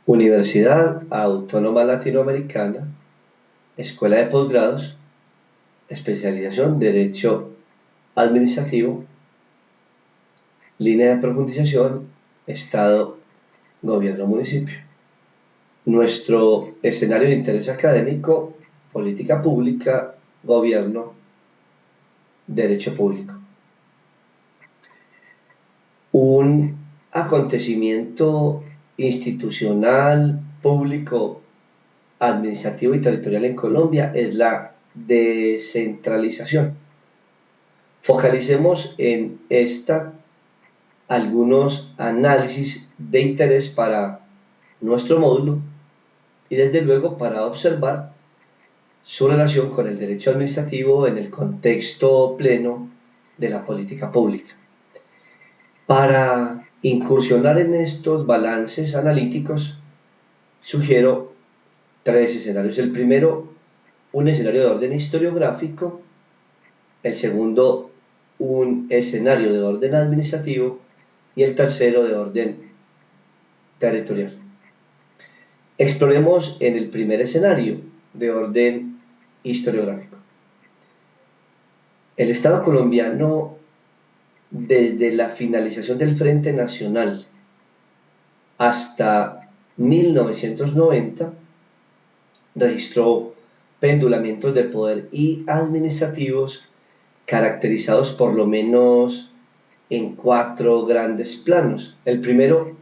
Universidad Autónoma Latinoamericana, Escuela de Posgrados, especialización Derecho Administrativo, línea de profundización, Estado, Gobierno, Municipio. Nuestro escenario de interés académico, política pública, gobierno, derecho público. Un acontecimiento institucional, público, administrativo y territorial en Colombia es la descentralización. Focalicemos en esta algunos análisis de interés para nuestro módulo y desde luego para observar su relación con el derecho administrativo en el contexto pleno de la política pública. Para incursionar en estos balances analíticos, sugiero tres escenarios. El primero, un escenario de orden historiográfico. El segundo, un escenario de orden administrativo. Y el tercero, de orden territorial. Exploremos en el primer escenario, de orden historiográfico. El Estado colombiano, desde la finalización del Frente Nacional hasta 1990, registró pendulamientos de poder y administrativos caracterizados por lo menos en cuatro grandes planos. El primero,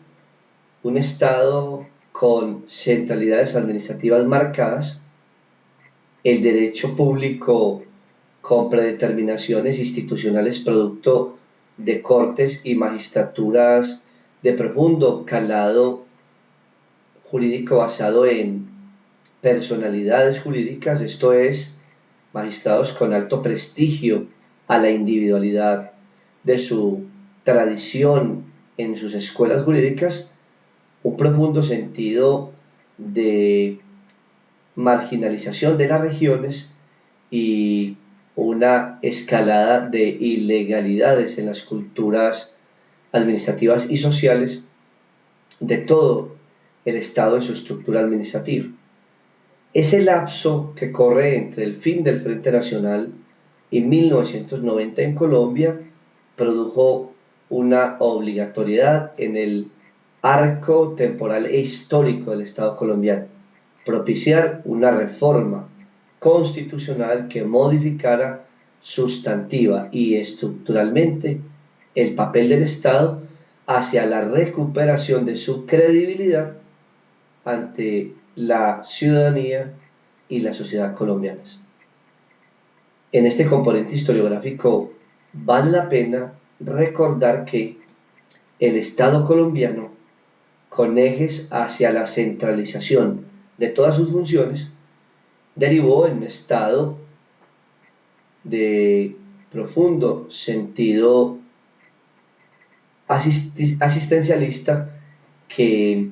un Estado con centralidades administrativas marcadas, el derecho público con predeterminaciones institucionales producto de cortes y magistraturas de profundo calado jurídico basado en personalidades jurídicas, esto es, magistrados con alto prestigio a la individualidad de su tradición en sus escuelas jurídicas, un profundo sentido de marginalización de las regiones y una escalada de ilegalidades en las culturas administrativas y sociales de todo el Estado en su estructura administrativa. Ese lapso que corre entre el fin del Frente Nacional y 1990 en Colombia produjo una obligatoriedad en el arco temporal e histórico del Estado colombiano, propiciar una reforma constitucional que modificara sustantiva y estructuralmente el papel del Estado hacia la recuperación de su credibilidad ante la ciudadanía y la sociedad colombianas. En este componente historiográfico vale la pena recordar que el Estado colombiano, con ejes hacia la centralización de todas sus funciones, derivó en un estado de profundo sentido asistencialista que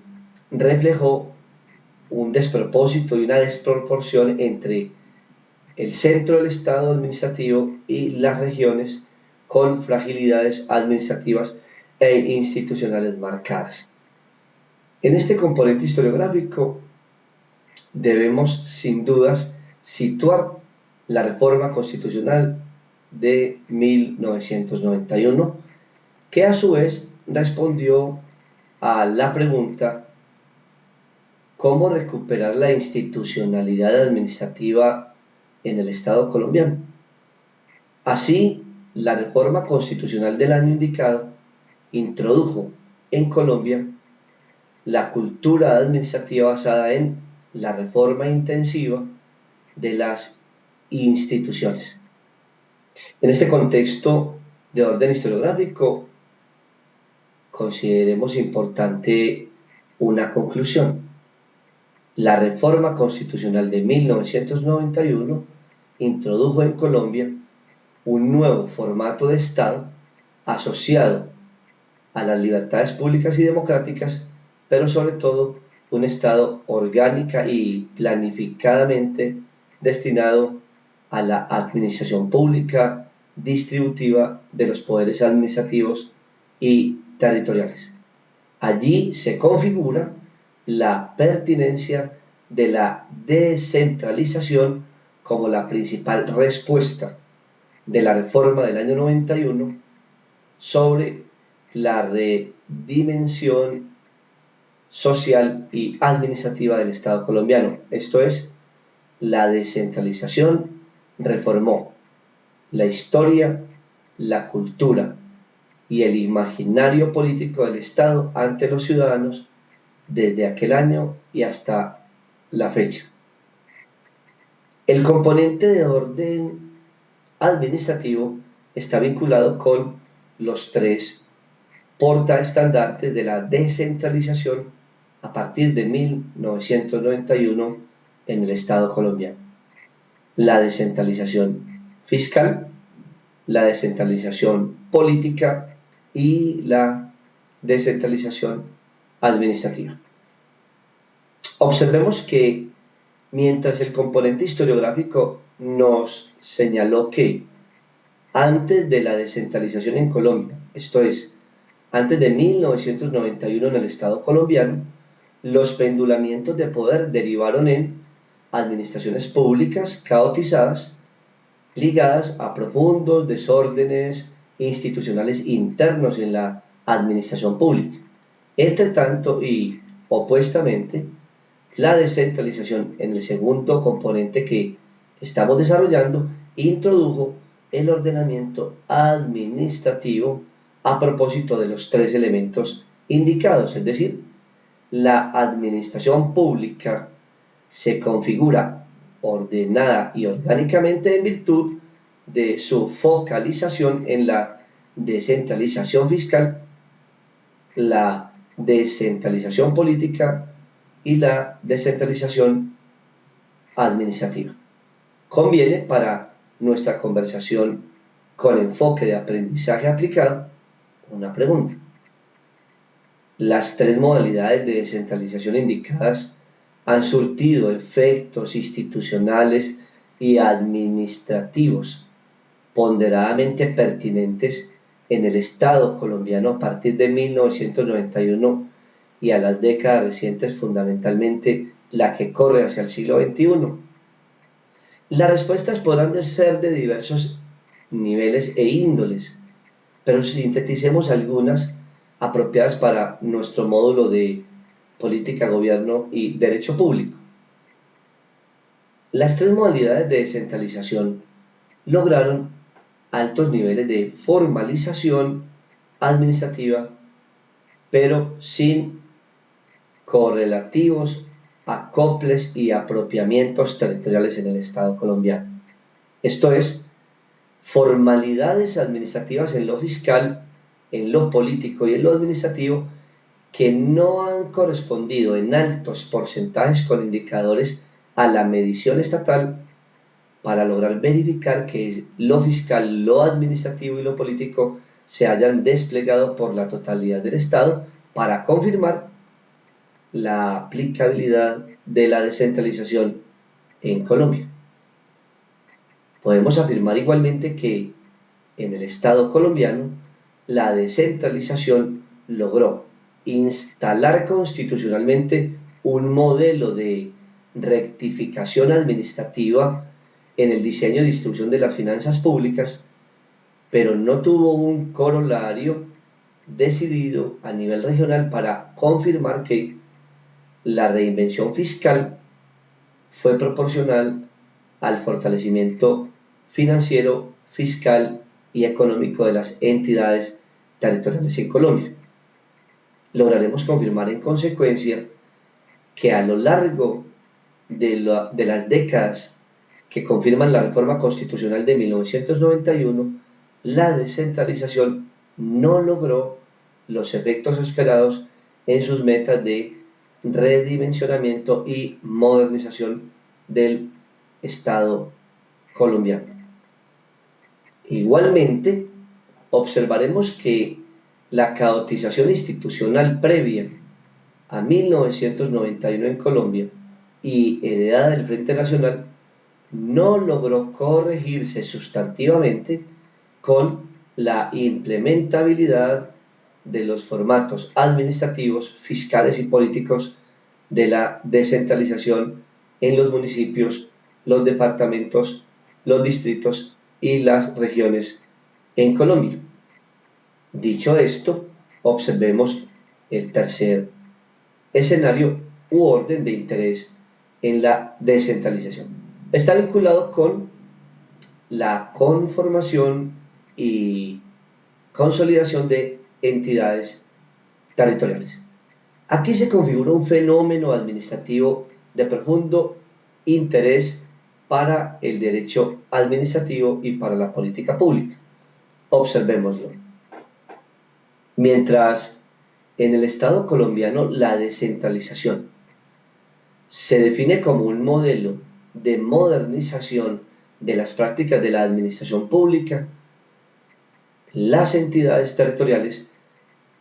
reflejó un despropósito y una desproporción entre el centro del Estado administrativo y las regiones con fragilidades administrativas e institucionales marcadas. En este componente historiográfico debemos sin dudas situar la reforma constitucional de 1991, que a su vez respondió a la pregunta ¿cómo recuperar la institucionalidad administrativa en el Estado colombiano? Así, la reforma constitucional del año indicado introdujo en Colombia la cultura administrativa basada en la reforma intensiva de las instituciones. En este contexto de orden historiográfico, consideremos importante una conclusión. La reforma constitucional de 1991 introdujo en Colombia un nuevo formato de Estado asociado a las libertades públicas y democráticas, pero sobre todo un Estado orgánica y planificadamente destinado a la administración pública distributiva de los poderes administrativos y territoriales. Allí se configura la pertinencia de la descentralización como la principal respuesta de la reforma del año 91 sobre la redimensión social y administrativa del Estado colombiano. Esto es, la descentralización reformó la historia, la cultura y el imaginario político del Estado ante los ciudadanos desde aquel año y hasta la fecha. El componente de orden administrativo está vinculado con los tres portaestandartes de la descentralización a partir de 1991 en el Estado colombiano: la descentralización fiscal, la descentralización política y la descentralización administrativa. Observemos que mientras el componente historiográfico nos señaló que antes de la descentralización en Colombia, esto es, antes de 1991 en el Estado colombiano, los pendulamientos de poder derivaron en administraciones públicas caotizadas, ligadas a profundos desórdenes institucionales internos en la administración pública. Entre tanto y opuestamente, la descentralización, en el segundo componente que estamos desarrollando, introdujo el ordenamiento administrativo a propósito de los tres elementos indicados, es decir, la administración pública se configura ordenada y orgánicamente en virtud de su focalización en la descentralización fiscal, la descentralización política y la descentralización administrativa. Conviene para nuestra conversación con enfoque de aprendizaje aplicado una pregunta. Las tres modalidades de descentralización indicadas han surtido efectos institucionales y administrativos ponderadamente pertinentes en el Estado colombiano a partir de 1991 y a las décadas recientes, fundamentalmente la que corre hacia el siglo XXI. Las respuestas podrán ser de diversos niveles e índoles, pero sinteticemos algunas apropiadas para nuestro módulo de política, gobierno y derecho público. Las tres modalidades de descentralización lograron altos niveles de formalización administrativa, pero sin correlativos acoples y apropiamientos territoriales en el Estado colombiano. Esto es, formalidades administrativas en lo fiscal, en lo político y en lo administrativo que no han correspondido en altos porcentajes con indicadores a la medición estatal para lograr verificar que lo fiscal, lo administrativo y lo político se hayan desplegado por la totalidad del Estado para confirmar la aplicabilidad de la descentralización en Colombia. Podemos afirmar igualmente que en el Estado colombiano la descentralización logró instalar constitucionalmente un modelo de rectificación administrativa en el diseño y distribución de las finanzas públicas, pero no tuvo un corolario decidido a nivel regional para confirmar que la reinvención fiscal fue proporcional al fortalecimiento financiero, fiscal y económico de las entidades territoriales en Colombia. Lograremos confirmar en consecuencia que a lo largo de las décadas que confirman la reforma constitucional de 1991, la descentralización no logró los efectos esperados en sus metas de redimensionamiento y modernización del Estado colombiano. Igualmente, observaremos que la caotización institucional previa a 1991 en Colombia y heredada del Frente Nacional no logró corregirse sustantivamente con la implementabilidad de los formatos administrativos, fiscales y políticos de la descentralización en los municipios, los departamentos, los distritos y las regiones en Colombia. Dicho esto, observemos el tercer escenario u orden de interés en la descentralización. Está vinculado con la conformación y consolidación de entidades territoriales. Aquí se configura un fenómeno administrativo de profundo interés para el derecho administrativo y para la política pública. Observémoslo. Mientras en el Estado colombiano la descentralización se define como un modelo de modernización de las prácticas de la administración pública, las entidades territoriales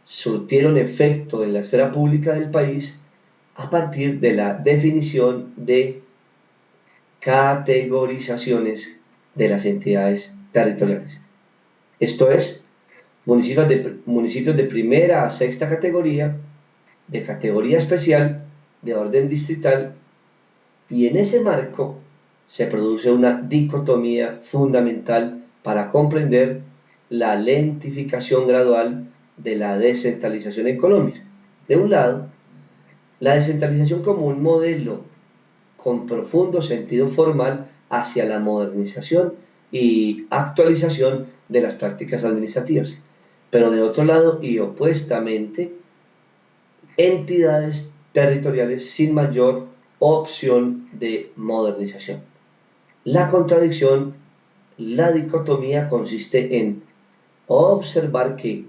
surtieron efecto en la esfera pública del país a partir de la definición de categorizaciones de las entidades territoriales. Esto es, municipios de primera a sexta categoría, de categoría especial, de orden distrital, y en ese marco se produce una dicotomía fundamental para comprender la lentificación gradual de la descentralización en Colombia. De un lado, la descentralización como un modelo con profundo sentido formal hacia la modernización y actualización de las prácticas administrativas, pero de otro lado y opuestamente, entidades territoriales sin mayor opción de modernización. La contradicción, la dicotomía consiste en observar que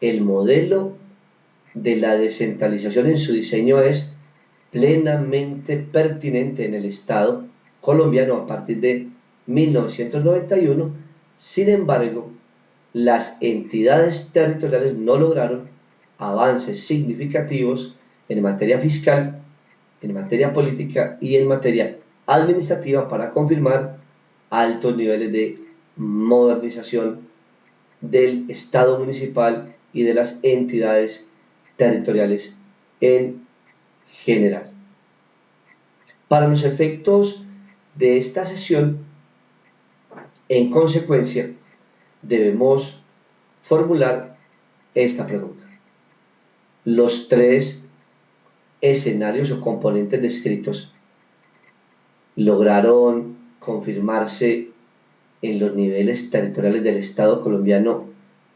el modelo de la descentralización en su diseño es plenamente pertinente en el Estado colombiano a partir de 1991, sin embargo, las entidades territoriales no lograron avances significativos en materia fiscal, en materia política y en materia administrativa para confirmar altos niveles de modernización del Estado municipal y de las entidades territoriales en general. Para los efectos de esta sesión, en consecuencia, debemos formular esta pregunta. Los tres escenarios o componentes descritos lograron confirmarse en los niveles territoriales del Estado colombiano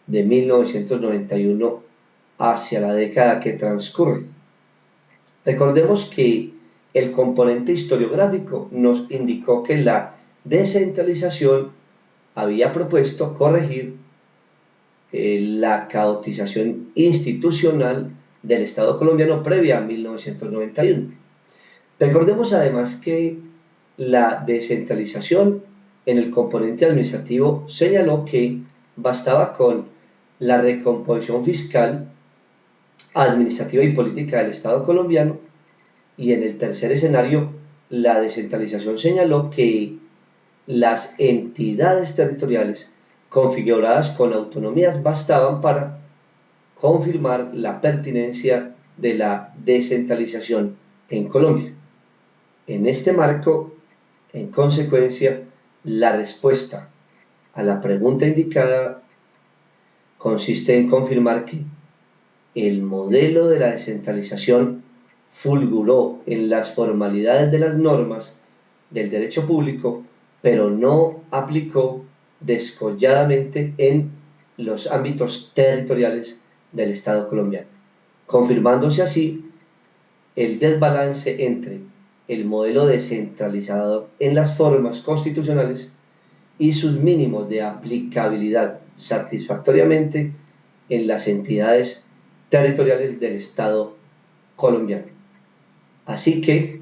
de 1991 hacia la década que transcurre. Recordemos que el componente historiográfico nos indicó que la descentralización había propuesto corregir la caotización institucional del Estado colombiano previa a 1991. Recordemos además que la descentralización en el componente administrativo señaló que bastaba con la recomposición fiscal, administrativa y política del Estado colombiano, y en el tercer escenario la descentralización señaló que las entidades territoriales configuradas con autonomías bastaban para confirmar la pertinencia de la descentralización en Colombia. En este marco, en consecuencia, la respuesta a la pregunta indicada consiste en confirmar que el modelo de la descentralización fulguró en las formalidades de las normas del derecho público, pero no aplicó descolladamente en los ámbitos territoriales del Estado colombiano, confirmándose así el desbalance entre el modelo descentralizado en las formas constitucionales y sus mínimos de aplicabilidad satisfactoriamente en las entidades territoriales del Estado colombiano. Así que,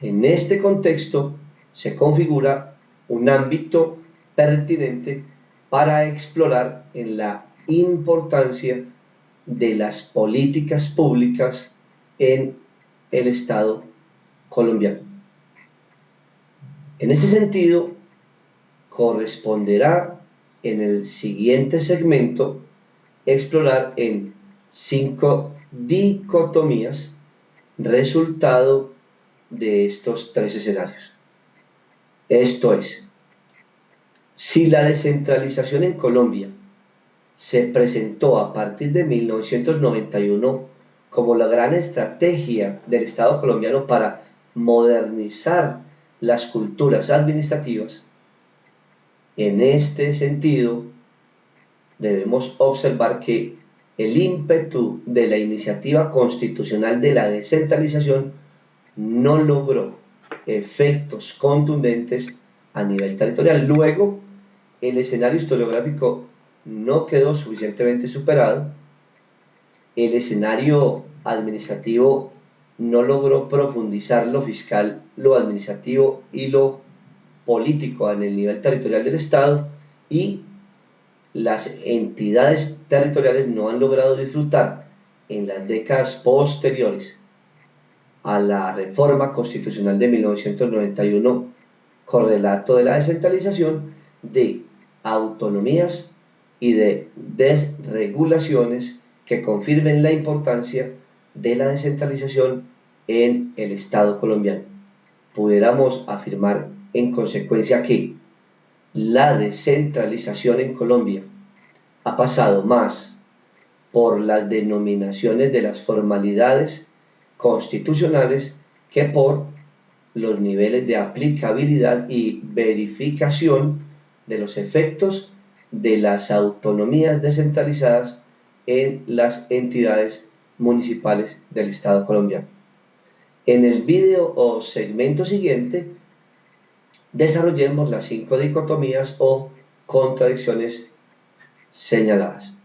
en este contexto, se configura un ámbito pertinente para explorar en la importancia de las políticas públicas en el Estado colombiano. En ese sentido, corresponderá en el siguiente segmento explorar en 5 dicotomías resultado de estos 3 escenarios. Esto es, si la descentralización en Colombia se presentó a partir de 1991 como la gran estrategia del Estado colombiano para modernizar las culturas administrativas, en este sentido debemos observar que el ímpetu de la iniciativa constitucional de la descentralización no logró efectos contundentes a nivel territorial. Luego, el escenario historiográfico no quedó suficientemente superado, el escenario administrativo no logró profundizar lo fiscal, lo administrativo y lo político en el nivel territorial del Estado, y las entidades territoriales no han logrado disfrutar en las décadas posteriores a la reforma constitucional de 1991, correlato de la descentralización, de autonomías y de desregulaciones que confirmen la importancia de la descentralización en el Estado colombiano. Pudiéramos afirmar en consecuencia que la descentralización en Colombia ha pasado más por las denominaciones de las formalidades constitucionales que por los niveles de aplicabilidad y verificación de los efectos de las autonomías descentralizadas en las entidades municipales del Estado colombiano. En el video o segmento siguiente desarrollemos las 5 dicotomías o contradicciones señaladas.